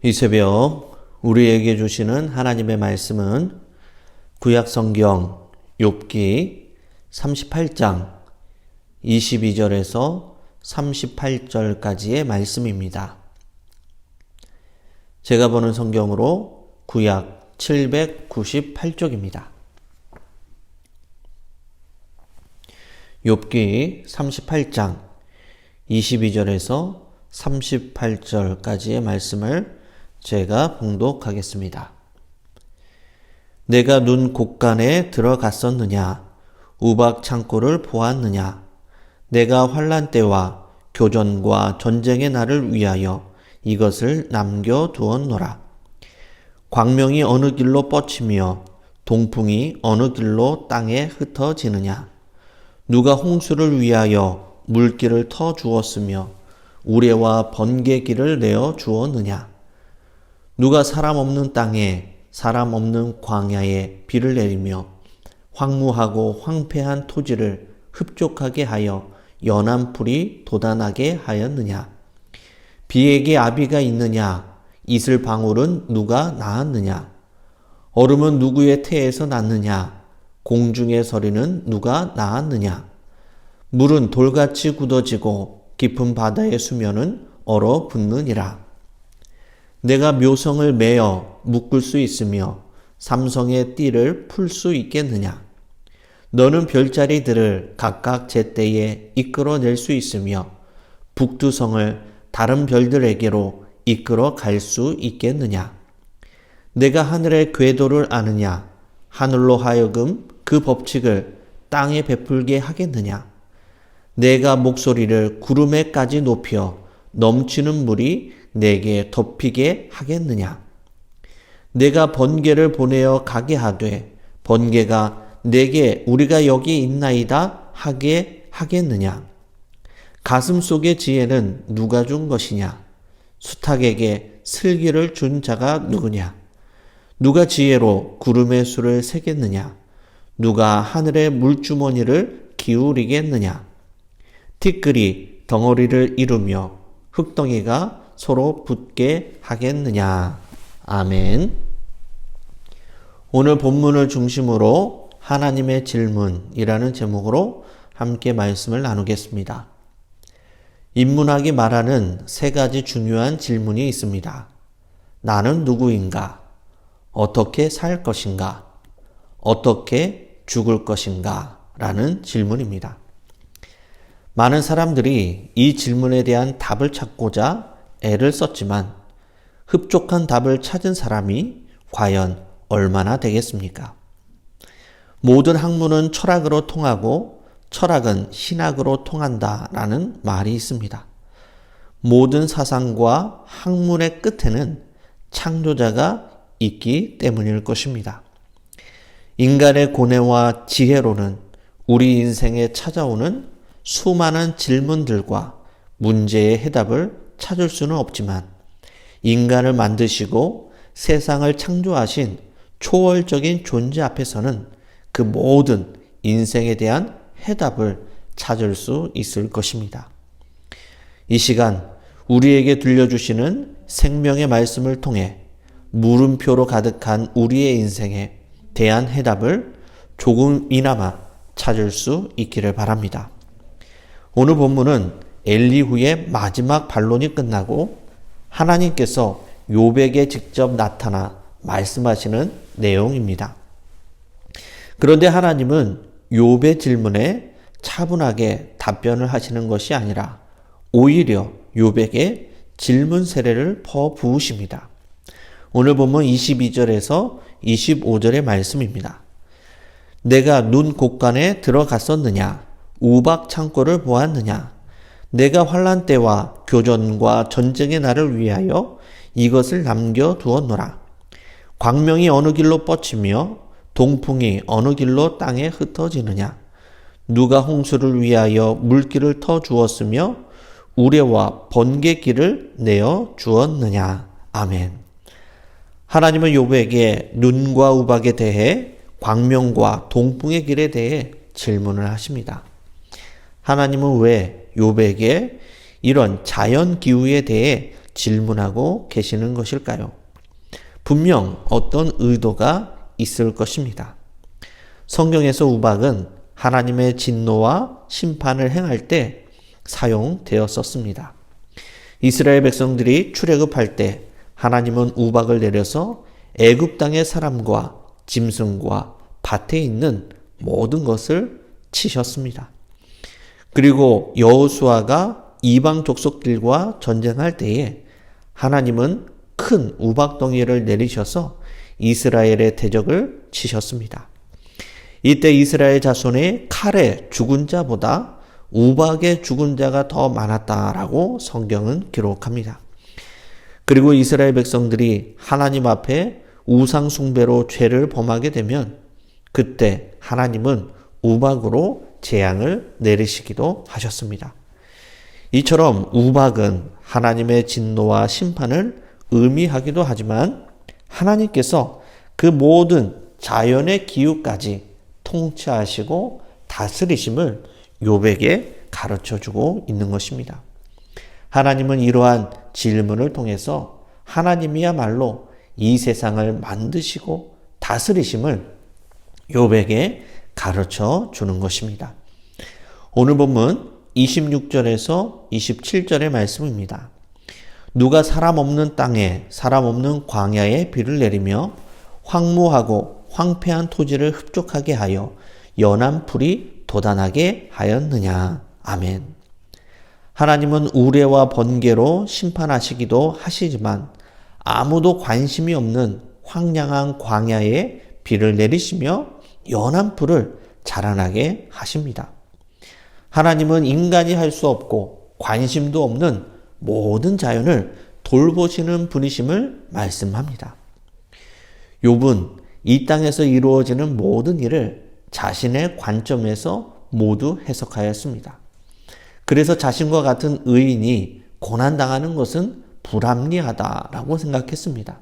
이 새벽 우리에게 주시는 하나님의 말씀은 구약성경 욥기 38장 22절에서 38절까지의 말씀입니다. 제가 보는 성경으로 구약 798쪽입니다. 욥기 38장 22절에서 38절까지의 말씀을 제가 봉독하겠습니다. 내가 눈 곳간에 들어갔었느냐? 우박 창고를 보았느냐? 내가 환난 때와 교전과 전쟁의 날을 위하여 이것을 남겨두었노라. 광명이 어느 길로 뻗치며 동풍이 어느 길로 땅에 흩어지느냐? 누가 홍수를 위하여 물길을 터 주었으며 우레와 번개길을 내어 주었느냐? 누가 사람 없는 땅에 사람 없는 광야에 비를 내리며 황무하고 황폐한 토지를 흡족하게 하여 연한 풀이 돋아나게 하였느냐? 비에게 아비가 있느냐? 이슬 방울은 누가 낳았느냐? 얼음은 누구의 태에서 났느냐? 공중의 서리는 누가 낳았느냐? 물은 돌같이 굳어지고 깊은 바다의 수면은 얼어붙느니라. 내가 묘성을 매어 묶을 수 있으며 삼성의 띠를 풀 수 있겠느냐? 너는 별자리들을 각각 제때에 이끌어낼 수 있으며 북두성을 다른 별들에게로 이끌어 갈 수 있겠느냐? 내가 하늘의 궤도를 아느냐? 하늘로 하여금 그 법칙을 땅에 베풀게 하겠느냐? 내가 목소리를 구름에까지 높여 넘치는 물이 내게 덮이게 하겠느냐? 내가 번개를 보내어 가게 하되 번개가 내게 우리가 여기 있나이다 하게 하겠느냐? 가슴 속의 지혜는 누가 준 것이냐? 수탉에게 슬기를 준 자가 누구냐? 누가 지혜로 구름의 수를 세겠느냐? 누가 하늘의 물주머니를 기울이겠느냐? 티끌이 덩어리를 이루며 흙덩이가 서로 붙게 하겠느냐. 아멘. 오늘 본문을 중심으로 하나님의 질문이라는 제목으로 함께 말씀을 나누겠습니다. 인문학이 말하는 세 가지 중요한 질문이 있습니다. 나는 누구인가? 어떻게 살 것인가? 어떻게 죽을 것인가? 라는 질문입니다. 많은 사람들이 이 질문에 대한 답을 찾고자 애를 썼지만 흡족한 답을 찾은 사람이 과연 얼마나 되겠습니까? 모든 학문은 철학으로 통하고 철학은 신학으로 통한다라는 말이 있습니다. 모든 사상과 학문의 끝에는 창조자가 있기 때문일 것입니다. 인간의 고뇌와 지혜로는 우리 인생에 찾아오는 수많은 질문들과 문제의 해답을 찾을 수는 없지만 인간을 만드시고 세상을 창조하신 초월적인 존재 앞에서는 그 모든 인생에 대한 해답을 찾을 수 있을 것입니다. 이 시간 우리에게 들려주시는 생명의 말씀을 통해 물음표로 가득한 우리의 인생에 대한 해답을 조금이나마 찾을 수 있기를 바랍니다. 오늘 본문은 엘리후의 마지막 반론이 끝나고 하나님께서 욥에게 직접 나타나 말씀하시는 내용입니다. 그런데 하나님은 욥의 질문에 차분하게 답변을 하시는 것이 아니라 오히려 욥에게 질문 세례를 퍼부으십니다. 오늘 본문 22절에서 25절의 말씀입니다. 내가 눈 곳간에 들어갔었느냐? 우박 창고를 보았느냐? 내가 환난 때와 교전과 전쟁의 날을 위하여 이것을 남겨두었노라. 광명이 어느 길로 뻗치며 동풍이 어느 길로 땅에 흩어지느냐? 누가 홍수를 위하여 물길을 터 주었으며 우레와 번개길을 내어 주었느냐? 아멘. 하나님은 욥에게 눈과 우박에 대해 광명과 동풍의 길에 대해 질문을 하십니다. 하나님은 왜 욥에게 이런 자연 기후에 대해 질문하고 계시는 것일까요? 분명 어떤 의도가 있을 것입니다. 성경에서 우박은 하나님의 진노와 심판을 행할 때 사용되었었습니다. 이스라엘 백성들이 출애굽할 때 하나님은 우박을 내려서 애굽 땅의 사람과 짐승과 밭에 있는 모든 것을 치셨습니다. 그리고 여호수아가 이방 족속들과 전쟁할 때에 하나님은 큰 우박덩이를 내리셔서 이스라엘의 대적을 치셨습니다. 이때 이스라엘 자손의 칼에 죽은 자보다 우박에 죽은 자가 더 많았다라고 성경은 기록합니다. 그리고 이스라엘 백성들이 하나님 앞에 우상 숭배로 죄를 범하게 되면 그때 하나님은 우박으로 재앙을 내리시기도 하셨습니다. 이처럼 우박은 하나님의 진노와 심판을 의미하기도 하지만 하나님께서 그 모든 자연의 기후까지 통치하시고 다스리심을 욥에게 가르쳐주고 있는 것입니다. 하나님은 이러한 질문을 통해서 하나님이야말로 이 세상을 만드시고 다스리심을 욥에게 가르쳐 주는 것입니다. 오늘 본문 26절에서 27절의 말씀입니다. 누가 사람 없는 땅에 사람 없는 광야에 비를 내리며 황무하고 황폐한 토지를 흡족하게 하여 연한 풀이 돋아나게 하였느냐. 아멘. 하나님은 우레와 번개로 심판하시기도 하시지만 아무도 관심이 없는 황량한 광야에 비를 내리시며 연한 풀을 자라나게 하십니다. 하나님은 인간이 할 수 없고 관심도 없는 모든 자연을 돌보시는 분이심을 말씀합니다. 욥은 이 땅에서 이루어지는 모든 일을 자신의 관점에서 모두 해석하였습니다. 그래서 자신과 같은 의인이 고난당하는 것은 불합리하다라고 생각했습니다.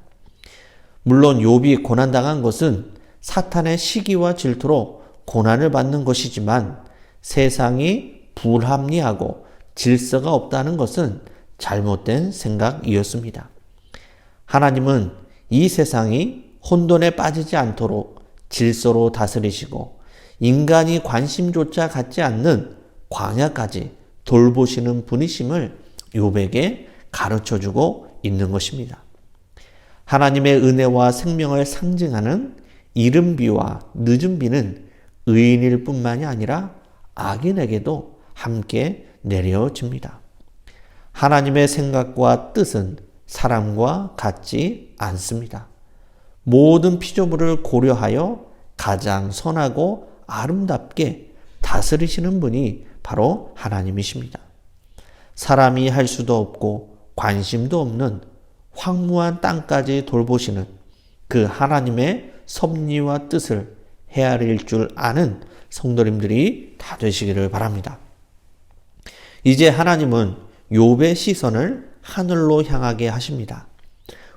물론 욥이 고난당한 것은 사탄의 시기와 질투로 고난을 받는 것이지만 세상이 불합리하고 질서가 없다는 것은 잘못된 생각이었습니다. 하나님은 이 세상이 혼돈에 빠지지 않도록 질서로 다스리시고 인간이 관심조차 갖지 않는 광야까지 돌보시는 분이심을 욥에게 가르쳐주고 있는 것입니다. 하나님의 은혜와 생명을 상징하는 이른 비와 늦은 비는 의인일 뿐만이 아니라 악인에게도 함께 내려집니다. 하나님의 생각과 뜻은 사람과 같지 않습니다. 모든 피조물을 고려하여 가장 선하고 아름답게 다스리시는 분이 바로 하나님이십니다. 사람이 할 수도 없고 관심도 없는 황무한 땅까지 돌보시는 그 하나님의 섭리와 뜻을 헤아릴 줄 아는 성도님들이 다 되시기를 바랍니다. 이제 하나님은 욥의 시선을 하늘로 향하게 하십니다.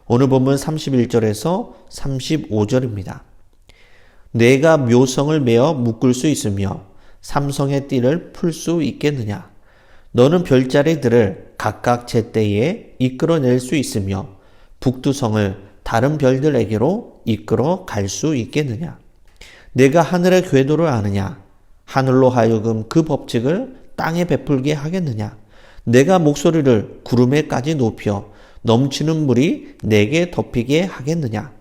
오늘 본문 31절에서 35절입니다. 내가 묘성을 메어 묶을 수 있으며 삼성의 띠를 풀 수 있겠느냐? 너는 별자리들을 각각 제때에 이끌어낼 수 있으며 북두성을 다른 별들에게로 이끌어 갈 수 있겠느냐? 내가 하늘의 궤도를 아느냐? 하늘로 하여금 그 법칙을 땅에 베풀게 하겠느냐? 내가 목소리를 구름에까지 높여 넘치는 물이 내게 덮이게 하겠느냐?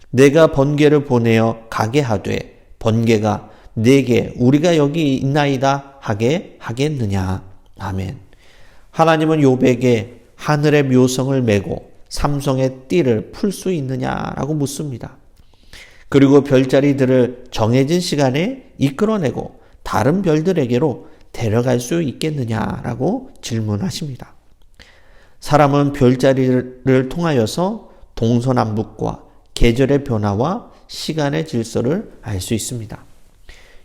내가 번개를 보내어 가게 하되 번개가 내게 우리가 여기 있나이다 하게 하겠느냐? 아멘. 하나님은 욥에게 하늘의 묘성을 메고 삼성의 띠를 풀 수 있느냐라고 묻습니다. 그리고 별자리들을 정해진 시간에 이끌어내고 다른 별들에게로 데려갈 수 있겠느냐라고 질문하십니다. 사람은 별자리를 통하여서 동서남북과 계절의 변화와 시간의 질서를 알 수 있습니다.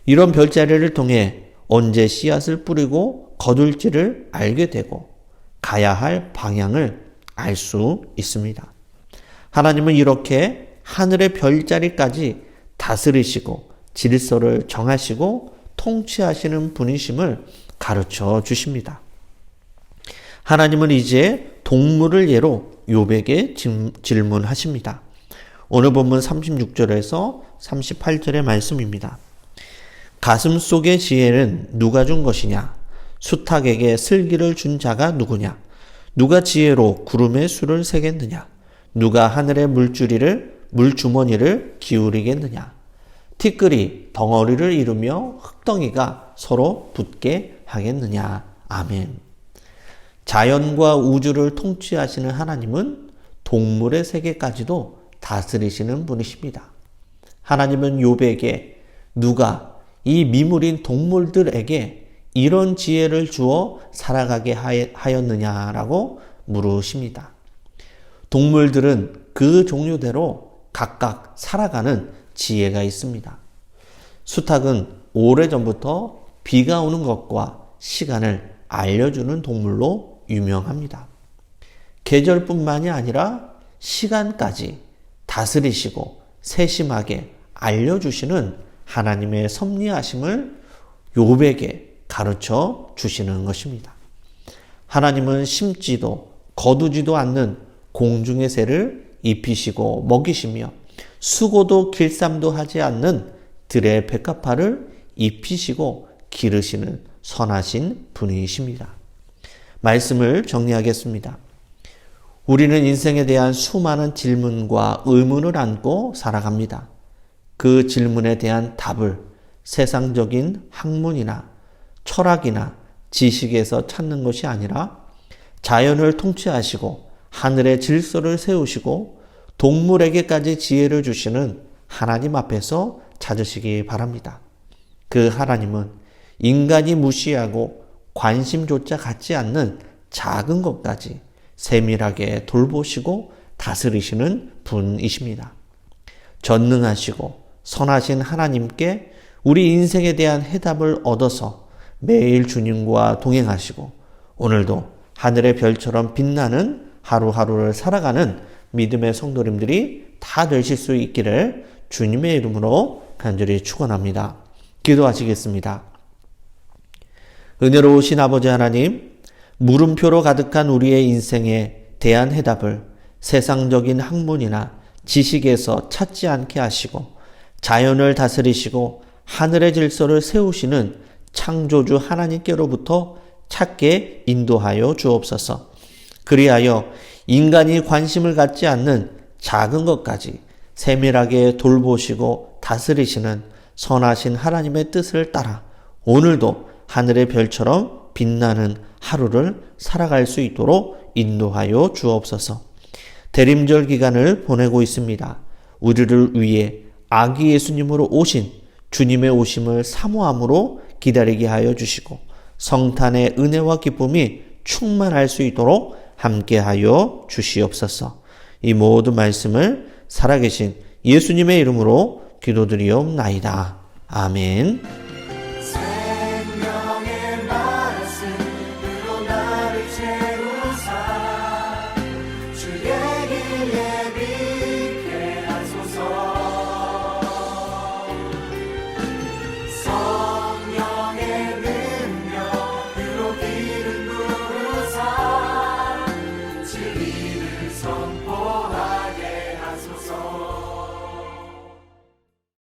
이런 별자리를 통해 언제 씨앗을 뿌리고 거둘지를 알게 되고 가야 할 방향을 알 수 있습니다. 하나님은 이렇게 하늘의 별자리까지 다스리시고 질서를 정하시고 통치하시는 분이심을 가르쳐 주십니다. 하나님은 이제 동물을 예로 욥에게 질문하십니다. 오늘 본문 36절에서 38절의 말씀입니다. 가슴 속의 지혜는 누가 준 것이냐? 수탉에게 슬기를 준 자가 누구냐? 누가 지혜로 구름의 수를 세겠느냐? 누가 하늘의 물주머니를 기울이겠느냐? 티끌이 덩어리를 이루며 흙덩이가 서로 붙게 하겠느냐? 아멘. 자연과 우주를 통치하시는 하나님은 동물의 세계까지도 다스리시는 분이십니다. 하나님은 욥에게 누가 이 미물인 동물들에게 이런 지혜를 주어 살아가게 하였느냐라고 물으십니다. 동물들은 그 종류대로 각각 살아가는 지혜가 있습니다. 수탉은 오래전부터 비가 오는 것과 시간을 알려주는 동물로 유명합니다. 계절뿐만이 아니라 시간까지 다스리시고 세심하게 알려주시는 하나님의 섭리하심을 욥에게 가르쳐 주시는 것입니다. 하나님은 심지도 거두지도 않는 공중의 새를 입히시고 먹이시며 수고도 길쌈도 하지 않는 들의 백합화를 입히시고 기르시는 선하신 분이십니다. 말씀을 정리하겠습니다. 우리는 인생에 대한 수많은 질문과 의문을 안고 살아갑니다. 그 질문에 대한 답을 세상적인 학문이나 철학이나 지식에서 찾는 것이 아니라 자연을 통치하시고 하늘의 질서를 세우시고 동물에게까지 지혜를 주시는 하나님 앞에서 찾으시기 바랍니다. 그 하나님은 인간이 무시하고 관심조차 갖지 않는 작은 것까지 세밀하게 돌보시고 다스리시는 분이십니다. 전능하시고 선하신 하나님께 우리 인생에 대한 해답을 얻어서 매일 주님과 동행하시고 오늘도 하늘의 별처럼 빛나는 하루하루를 살아가는 믿음의 성도님들이 다 되실 수 있기를 주님의 이름으로 간절히 축원합니다. 기도하시겠습니다. 은혜로우신 아버지 하나님, 물음표로 가득한 우리의 인생에 대한 해답을 세상적인 학문이나 지식에서 찾지 않게 하시고 자연을 다스리시고 하늘의 질서를 세우시는 창조주 하나님께로부터 찾게 인도하여 주옵소서. 그리하여 인간이 관심을 갖지 않는 작은 것까지 세밀하게 돌보시고 다스리시는 선하신 하나님의 뜻을 따라 오늘도 하늘의 별처럼 빛나는 하루를 살아갈 수 있도록 인도하여 주옵소서. 대림절 기간을 보내고 있습니다. 우리를 위해 아기 예수님으로 오신 주님의 오심을 사모함으로 기다리게 하여 주시고 성탄의 은혜와 기쁨이 충만할 수 있도록 함께하여 주시옵소서. 이 모든 말씀을 살아계신 예수님의 이름으로 기도드리옵나이다. 아멘.